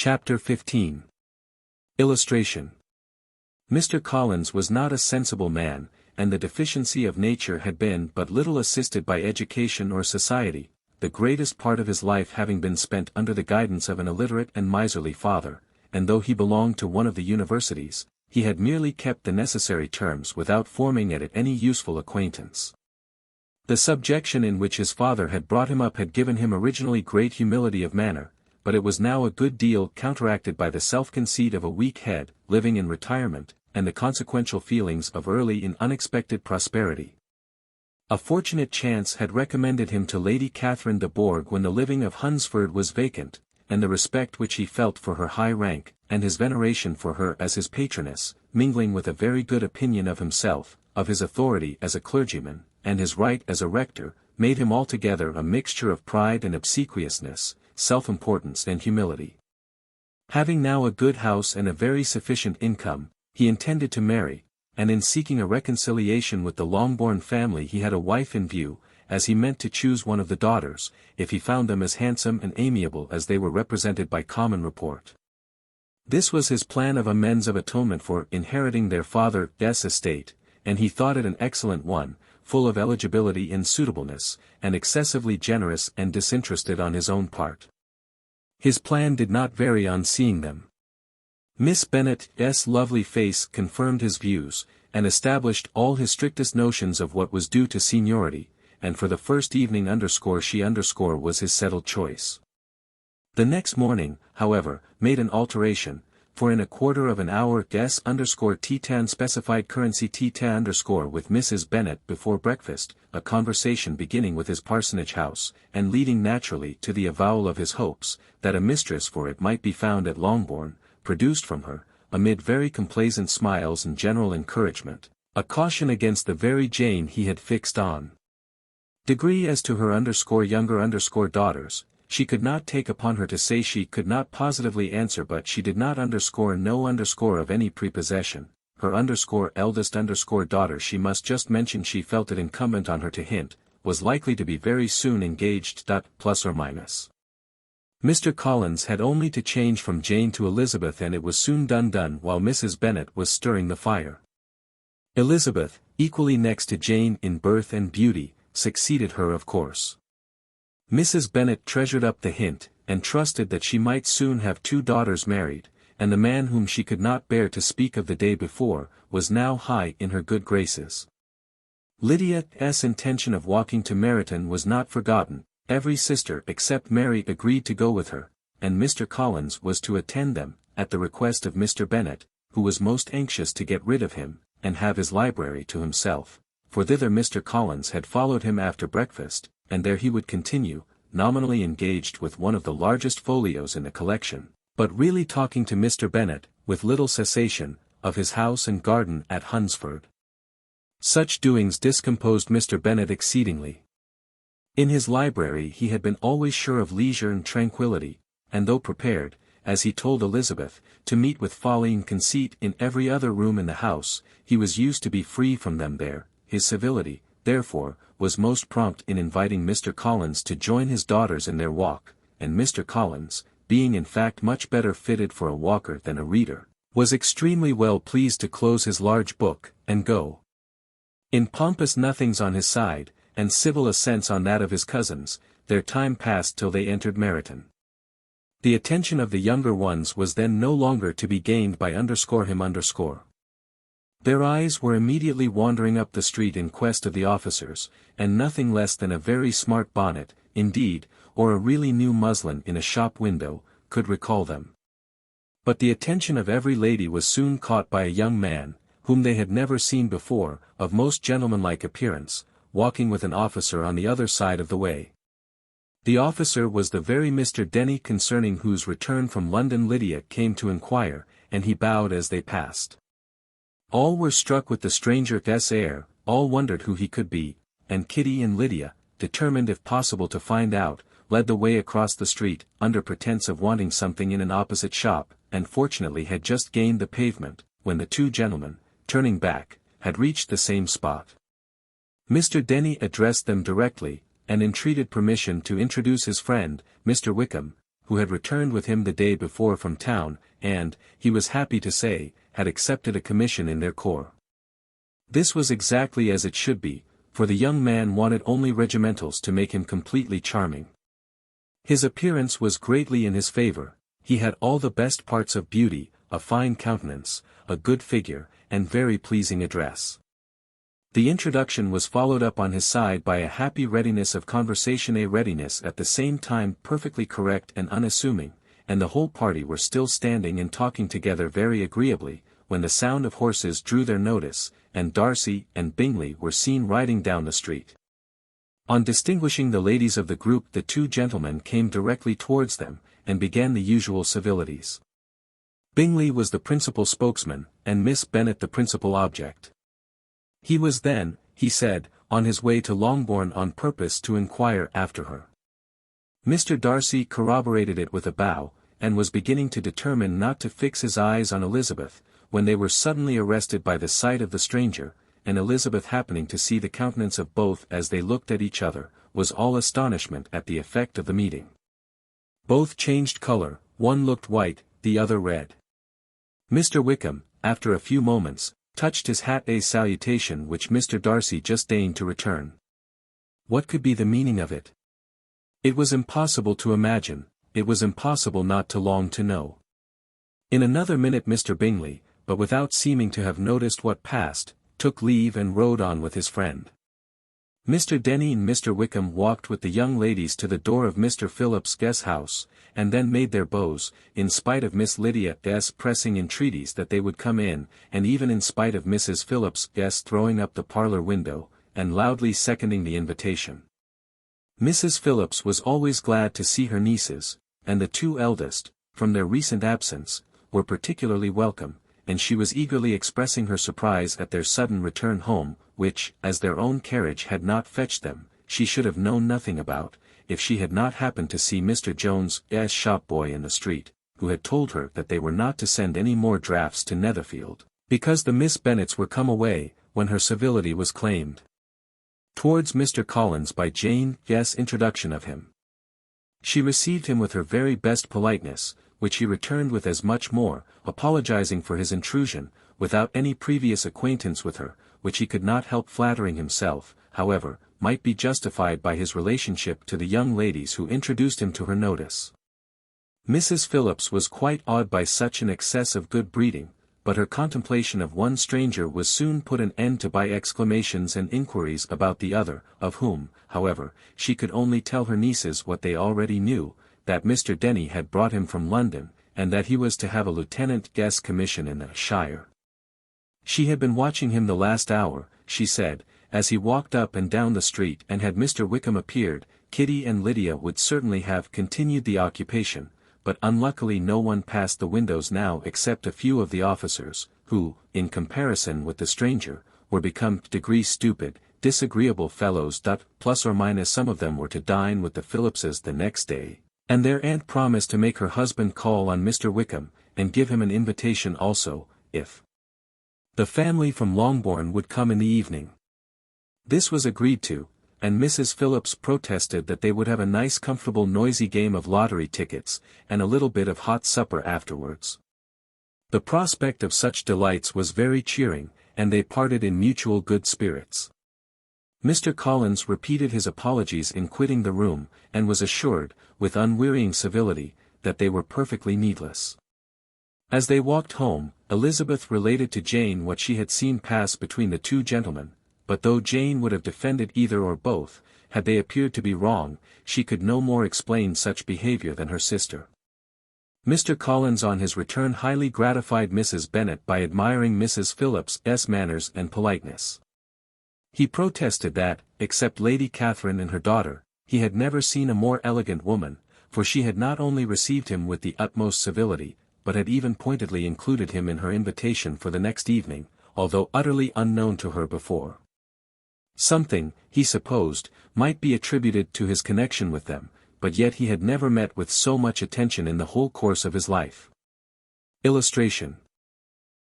Chapter 15. Illustration. Mr. Collins was not a sensible man, and the deficiency of nature had been but little assisted by education or society, the greatest part of his life having been spent under the guidance of an illiterate and miserly father, and though he belonged to one of the universities, he had merely kept the necessary terms without forming at it any useful acquaintance. The subjection in which his father had brought him up had given him originally great humility of manner, but it was now a good deal counteracted by the self-conceit of a weak head, living in retirement, and the consequential feelings of early and unexpected prosperity. A fortunate chance had recommended him to Lady Catherine de Bourgh when the living of Hunsford was vacant, and the respect which he felt for her high rank, and his veneration for her as his patroness, mingling with a very good opinion of himself, of his authority as a clergyman, and his right as a rector, made him altogether a mixture of pride and obsequiousness, self-importance and humility. Having now a good house and a very sufficient income, he intended to marry, and in seeking a reconciliation with the Longbourn family he had a wife in view, as he meant to choose one of the daughters, if he found them as handsome and amiable as they were represented by common report. This was his plan of amends of atonement for inheriting their father's estate, and he thought it an excellent one, full of eligibility and suitableness, and excessively generous and disinterested on his own part. His plan did not vary on seeing them. Miss Bennet's lovely face confirmed his views, and established all his strictest notions of what was due to seniority, and for the first evening she was his settled choice. The next morning, however, made an alteration, for in a quarter of an hour tea specified currency tea with Mrs. Bennet before breakfast, a conversation beginning with his parsonage house, and leading naturally to the avowal of his hopes, that a mistress for it might be found at Longbourn, produced from her, amid very complaisant smiles and general encouragement, a caution against the very Jane he had fixed on. Degree as to her younger daughters, she could not take upon her to say she could not positively answer, but she did not know of any prepossession. Her eldest daughter she must just mention she felt it incumbent on her to hint, was likely to be very soon engaged. Plus or minus. Mr. Collins had only to change from Jane to Elizabeth, and it was soon done while Mrs. Bennet was stirring the fire. Elizabeth, equally next to Jane in birth and beauty, succeeded her of course. Mrs. Bennet treasured up the hint, and trusted that she might soon have 2 daughters married, and the man whom she could not bear to speak of the day before, was now high in her good graces. Lydia's intention of walking to Meryton was not forgotten. Every sister except Mary agreed to go with her, and Mr. Collins was to attend them, at the request of Mr. Bennet, who was most anxious to get rid of him, and have his library to himself, for thither Mr. Collins had followed him after breakfast, and there he would continue, nominally engaged with one of the largest folios in the collection, but really talking to Mr. Bennet, with little cessation, of his house and garden at Hunsford. Such doings discomposed Mr. Bennet exceedingly. In his library he had been always sure of leisure and tranquillity, and though prepared, as he told Elizabeth, to meet with folly and conceit in every other room in the house, he was used to be free from them there. His civility, therefore, was most prompt in inviting Mr. Collins to join his daughters in their walk, and Mr. Collins, being in fact much better fitted for a walker than a reader, was extremely well pleased to close his large book, and go. In pompous nothings on his side, and civil assents on that of his cousins, their time passed till they entered Meryton. The attention of the younger ones was then no longer to be gained by him. Their eyes were immediately wandering up the street in quest of the officers, and nothing less than a very smart bonnet, indeed, or a really new muslin in a shop window, could recall them. But the attention of every lady was soon caught by a young man, whom they had never seen before, of most gentlemanlike appearance, walking with an officer on the other side of the way. The officer was the very Mr. Denny concerning whose return from London Lydia came to inquire, and he bowed as they passed. All were struck with the stranger's air, all wondered who he could be, and Kitty and Lydia, determined if possible to find out, led the way across the street, under pretence of wanting something in an opposite shop, and fortunately had just gained the pavement, when the 2 gentlemen, turning back, had reached the same spot. Mr. Denny addressed them directly, and entreated permission to introduce his friend, Mr. Wickham, who had returned with him the day before from town, and, he was happy to say, had accepted a commission in their corps. This was exactly as it should be, for the young man wanted only regimentals to make him completely charming. His appearance was greatly in his favor. He had all the best parts of beauty, a fine countenance, a good figure, and very pleasing address. The introduction was followed up on his side by a happy readiness of conversation, a readiness at the same time perfectly correct and unassuming, and the whole party were still standing and talking together very agreeably, when the sound of horses drew their notice, and Darcy and Bingley were seen riding down the street. On distinguishing the ladies of the group, the two gentlemen came directly towards them, and began the usual civilities. Bingley was the principal spokesman, and Miss Bennet the principal object. He was then, he said, on his way to Longbourn on purpose to inquire after her. Mr. Darcy corroborated it with a bow, and was beginning to determine not to fix his eyes on Elizabeth, when they were suddenly arrested by the sight of the stranger, and Elizabeth, happening to see the countenance of both as they looked at each other, was all astonishment at the effect of the meeting. Both changed colour, one looked white, the other red. Mr. Wickham, after a few moments, touched his hat, a salutation which Mr. Darcy just deigned to return. What could be the meaning of it? It was impossible to imagine, it was impossible not to long to know. In another minute Mr. Bingley, but without seeming to have noticed what passed, took leave and rode on with his friend. Mr. Denny and Mr. Wickham walked with the young ladies to the door of Mr. Phillips's guest house, and then made their bows, in spite of Miss Lydia's pressing entreaties that they would come in, and even in spite of Mrs. Phillips's throwing up the parlour window, and loudly seconding the invitation. Mrs. Phillips was always glad to see her nieces, and the two eldest, from their recent absence, were particularly welcome, and she was eagerly expressing her surprise at their sudden return home, which, as their own carriage had not fetched them, she should have known nothing about, if she had not happened to see Mr. Jones's shop boy in the street, who had told her that they were not to send any more drafts to Netherfield, because the Miss Bennets were come away, when her civility was claimed towards Mr. Collins by Jane's introduction of him. She received him with her very best politeness, which he returned with as much more, apologizing for his intrusion, without any previous acquaintance with her, which he could not help flattering himself, however, might be justified by his relationship to the young ladies who introduced him to her notice. Mrs. Phillips was quite awed by such an excess of good breeding, but her contemplation of one stranger was soon put an end to by exclamations and inquiries about the other, of whom, however, she could only tell her nieces what they already knew, that Mr. Denny had brought him from London, and that he was to have a lieutenant-guest commission in the shire. She had been watching him the last hour, she said, as he walked up and down the street, and had Mr. Wickham appeared, Kitty and Lydia would certainly have continued the occupation, but unluckily no one passed the windows now except a few of the officers, who, in comparison with the stranger, were become degree stupid, disagreeable fellows. Plus or minus some of them were to dine with the Phillipses the next day, and their aunt promised to make her husband call on Mr. Wickham, and give him an invitation also, if the family from Longbourn would come in the evening. This was agreed to, and Mrs. Phillips protested that they would have a nice comfortable noisy game of lottery tickets, and a little bit of hot supper afterwards. The prospect of such delights was very cheering, and they parted in mutual good spirits. Mr. Collins repeated his apologies in quitting the room, and was assured, with unwearying civility, that they were perfectly needless. As they walked home, Elizabeth related to Jane what she had seen pass between the two gentlemen, but though Jane would have defended either or both, had they appeared to be wrong, she could no more explain such behavior than her sister. Mr. Collins on his return highly gratified Mrs. Bennet by admiring Mrs. Phillips's manners and politeness. He protested that, except Lady Catherine and her daughter, he had never seen a more elegant woman, for she had not only received him with the utmost civility, but had even pointedly included him in her invitation for the next evening, although utterly unknown to her before. Something, he supposed, might be attributed to his connection with them, but yet he had never met with so much attention in the whole course of his life. Illustration.